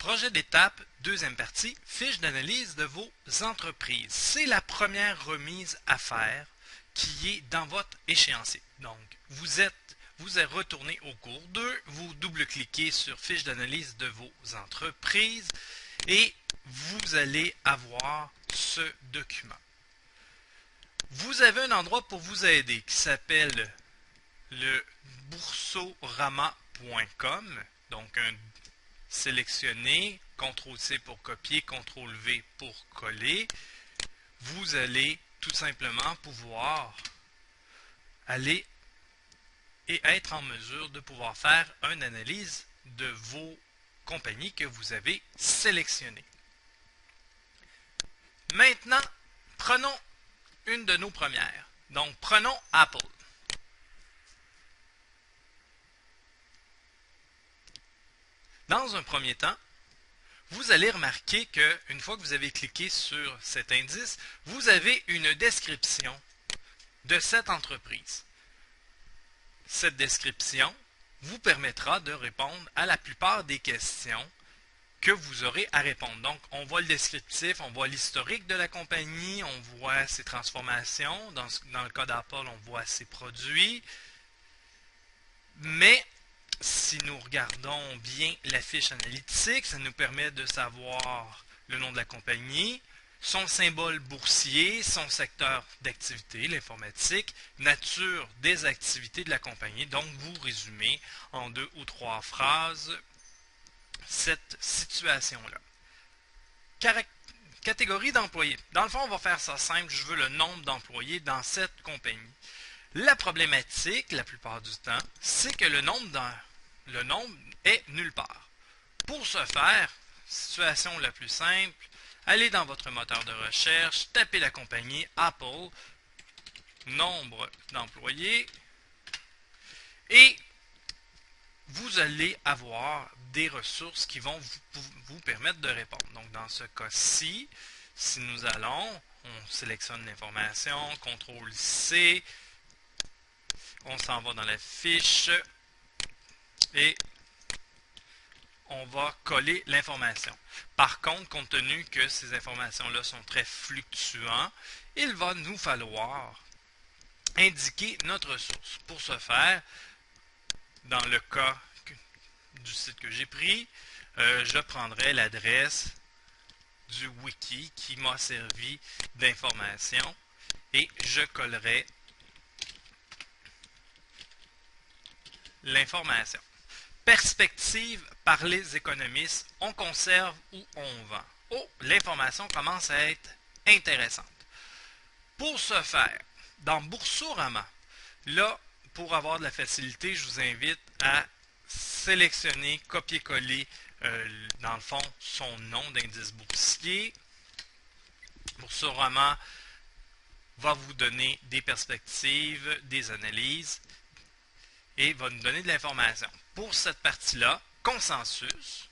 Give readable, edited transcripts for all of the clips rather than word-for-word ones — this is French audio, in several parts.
Projet d'étape, deuxième partie, fiche d'analyse de vos entreprises. C'est la première remise à faire qui est dans votre échéancier. Donc, vous êtes retourné au cours 2, vous double-cliquez sur fiche d'analyse de vos entreprises et vous allez avoir ce document. Vous avez un endroit pour vous aider qui s'appelle le boursorama.com. Donc, sélectionner, CTRL-C pour copier, CTRL-V pour coller. Vous allez tout simplement pouvoir aller et être en mesure de pouvoir faire une analyse de vos compagnies que vous avez sélectionnées. Maintenant, prenons une de nos premières. Donc, prenons Apple. Dans un premier temps, vous allez remarquer qu'une fois que vous avez cliqué sur cet indice, vous avez une description de cette entreprise. Cette description vous permettra de répondre à la plupart des questions que vous aurez à répondre. Donc, on voit le descriptif, on voit l'historique de la compagnie, on voit ses transformations. Dans le cas d'Apple, on voit ses produits. Mais si nous regardons bien la fiche analytique, ça nous permet de savoir le nom de la compagnie, son symbole boursier, son secteur d'activité, l'informatique, nature des activités de la compagnie. Donc, vous résumez en 2 ou 3 phrases cette situation-là. Catégorie d'employés. Dans le fond, on va faire ça simple. Je veux le nombre d'employés dans cette compagnie. La problématique, la plupart du temps, c'est que le nombre est nulle part. Pour ce faire, situation la plus simple, allez dans votre moteur de recherche, tapez la compagnie Apple, nombre d'employés, et vous allez avoir des ressources qui vont vous permettre de répondre. Donc, dans ce cas-ci, si nous allons, on sélectionne l'information, CTRL-C, on s'en va dans la fiche et on va coller l'information. Par contre, compte tenu que ces informations-là sont très fluctuantes, il va nous falloir indiquer notre source. Pour ce faire, dans le cas du site que j'ai pris, je prendrai l'adresse du wiki qui m'a servi d'information et je collerai l'information. Perspective par les économistes, on conserve ou on vend. Oh, l'information commence à être intéressante. Pour ce faire, dans Boursorama, là, pour avoir de la facilité, je vous invite à sélectionner, copier-coller, dans le fond, son nom d'indice boursier. Boursorama va vous donner des perspectives, des analyses et va nous donner de l'information. Pour cette partie-là, consensus,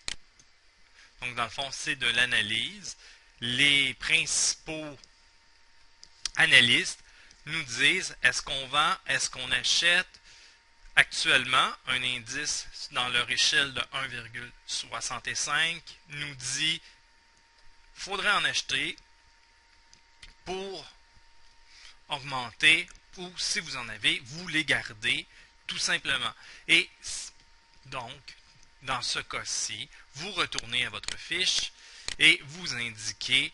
donc dans le fond, c'est de l'analyse. Les principaux analystes nous disent est-ce qu'on vend, est-ce qu'on achète. Actuellement, un indice dans leur échelle de 1,65 nous dit qu'il faudrait en acheter pour augmenter ou si vous en avez, vous les gardez tout simplement. Et donc, dans ce cas-ci, vous retournez à votre fiche et vous indiquez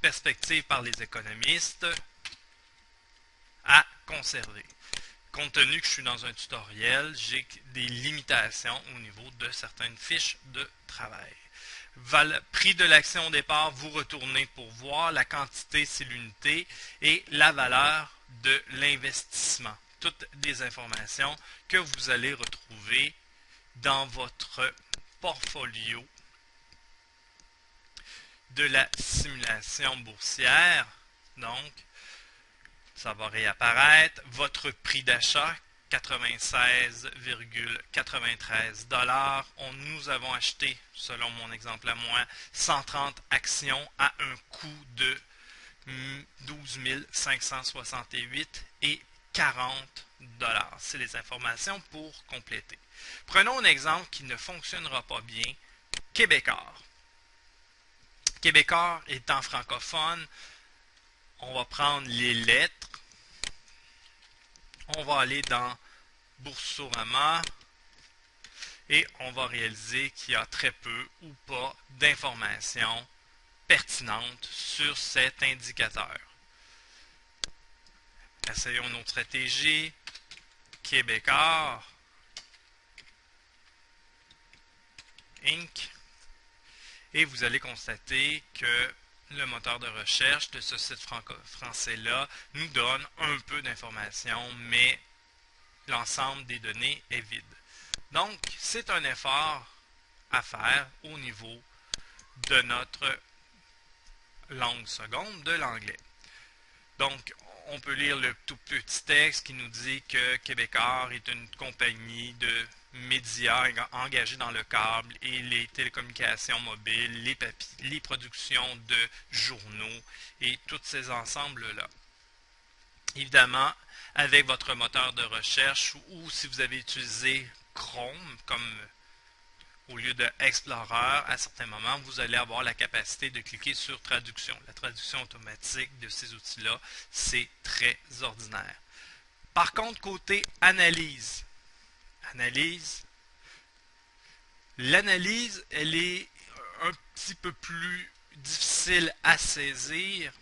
perspective par les économistes à conserver. Compte tenu que je suis dans un tutoriel, j'ai des limitations au niveau de certaines fiches de travail. Prix de l'action au départ, vous retournez pour voir. La quantité, c'est l'unité. Et la valeur de l'investissement. Toutes des informations que vous allez retrouver dans votre portfolio de la simulation boursière. Donc, ça va réapparaître. Votre prix d'achat, 96,93 $. Nous avons acheté, selon mon exemple à moi, 130 actions à un coût de 12 568 et 40 $. C'est les informations pour compléter. Prenons un exemple qui ne fonctionnera pas bien Québécois. Québécois étant francophone, on va prendre les lettres. On va aller dans Boursorama et on va réaliser qu'il y a très peu ou pas d'informations pertinentes sur cet indicateur. Essayons notre stratégie. Québécois Inc. Et vous allez constater que le moteur de recherche de ce site français-là nous donne un peu d'informations, mais l'ensemble des données est vide. Donc, c'est un effort à faire au niveau de notre langue seconde, de l'anglais. Donc, on peut lire le tout petit texte qui nous dit que Québécois est une compagnie de médias engagés dans le câble et les télécommunications mobiles, les productions de journaux et tous ces ensembles-là. Évidemment, avec votre moteur de recherche ou si vous avez utilisé Chrome comme au lieu de Explorer, à certains moments, vous allez avoir la capacité de cliquer sur traduction. La traduction automatique de ces outils-là, c'est très ordinaire. Par contre, côté analyse, l'analyse, elle est un petit peu plus difficile à saisir.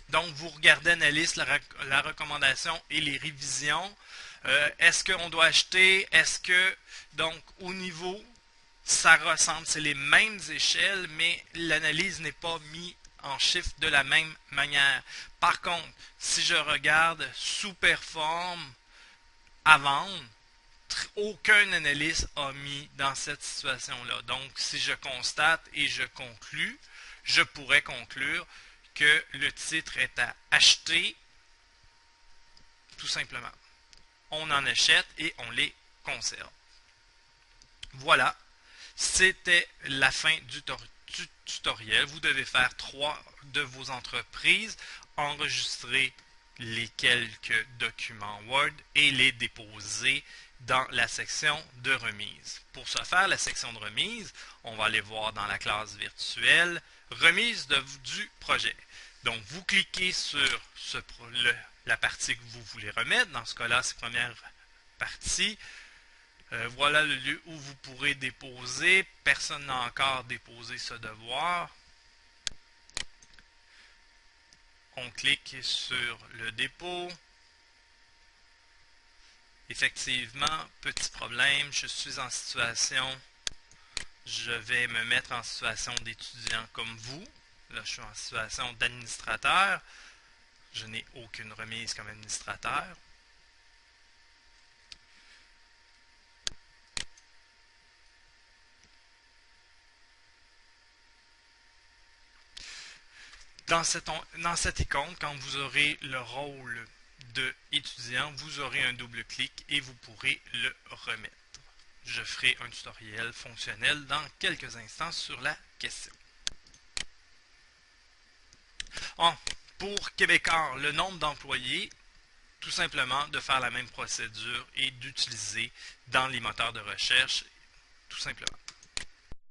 Donc, vous regardez analyse, la recommandation et les révisions. Est-ce qu'on doit acheter? Est-ce que, donc, au niveau, ça ressemble, c'est les mêmes échelles, mais l'analyse n'est pas mise en chiffre de la même manière. Par contre, si je regarde sous-performe à vendre, aucun analyste a mis dans cette situation-là. Donc, si je constate et je conclus, je pourrais conclure que le titre est à acheter, tout simplement. On en achète et on les conserve. Voilà, c'était la fin du tutoriel. Vous devez faire 3 de vos entreprises, enregistrer les quelques documents Word et les déposer dans la section de remise. Pour ce faire, la section de remise, on va aller voir dans la classe virtuelle, remise du projet. Donc, vous cliquez sur la partie que vous voulez remettre. Dans ce cas-là, c'est la première partie. Voilà le lieu où vous pourrez déposer. Personne n'a encore déposé ce devoir. On clique sur le dépôt. Effectivement, petit problème, je suis en situation, je vais me mettre en situation d'étudiant comme vous. Là, je suis en situation d'administrateur. Je n'ai aucune remise comme administrateur. Dans cette icône, quand vous aurez le rôle d'étudiant, vous aurez un double clic et vous pourrez le remettre. Je ferai un tutoriel fonctionnel dans quelques instants sur la question. Pour Québécois, le nombre d'employés, tout simplement de faire la même procédure et d'utiliser dans les moteurs de recherche, tout simplement.